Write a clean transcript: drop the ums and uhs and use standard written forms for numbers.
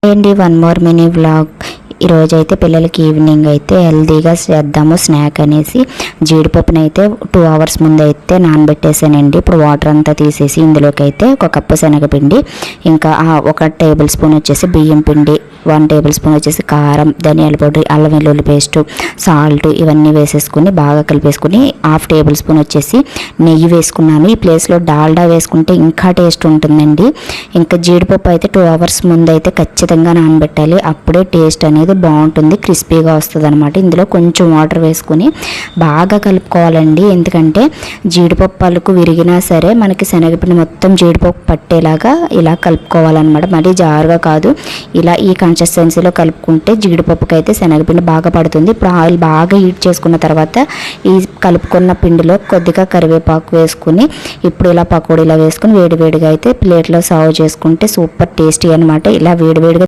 అండి one more mini vlog. ఈరోజు అయితే పిల్లలకి ఈవినింగ్ అయితే హెల్తీగా చేద్దాము స్నాక్ అనేసి జీడిపప్పును అయితే 2 hours ముందు అయితే నానబెట్టేసానండి. ఇప్పుడు వాటర్ అంతా తీసేసి ఇందులోకి అయితే 1 కప్పు శనగపిండి, ఇంకా 1 టేబుల్ స్పూన్ వచ్చేసి బియ్యం పిండి, 1 టేబుల్ స్పూన్ వచ్చేసి కారం, ధనియాల పొడి, అల్లం వెల్లుల్లి పేస్టు, సాల్ట్ ఇవన్నీ వేసేసుకుని బాగా కలిపేసుకుని 1/2 టేబుల్ స్పూన్ వచ్చేసి నెయ్యి వేసుకున్నాను. ఈ ప్లేస్లో డాల్డా వేసుకుంటే ఇంకా టేస్ట్ ఉంటుందండి. ఇంకా జీడిపప్పు అయితే 2 hours ముందు అయితే ఖచ్చితంగా నానబెట్టాలి. అప్పుడే టేస్ట్ అనేది బాగుంటుంది, క్రిస్పీగా వస్తుంది అనమాట. ఇందులో కొంచెం వాటర్ వేసుకుని బాగా కలుపుకోవాలండి. ఎందుకంటే జీడిపప్పు పలుకు విరిగినా సరే మనకి శనగపిండి మొత్తం జీడిపప్పు పట్టేలాగా ఇలా కలుపుకోవాలన్నమాట. మరీ జారుగా కాదు, ఇలా ఈ కన్సిస్టెన్సీలో కలుపుకుంటే జీడిపప్పుకి అయితే శనగపిండి బాగా పడుతుంది. ఇప్పుడు ఆయిల్ బాగా హీట్ చేసుకున్న తర్వాత ఈ కలుపుకున్న పిండిలో కొద్దిగా కరివేపాకు వేసుకుని ఇప్పుడు ఇలా పకోడీలా వేసుకుని వేడివేడిగా అయితే ప్లేట్లో సర్వ్ చేసుకుంటే సూపర్ టేస్టీ అనమాట. ఇలా వేడివేడిగా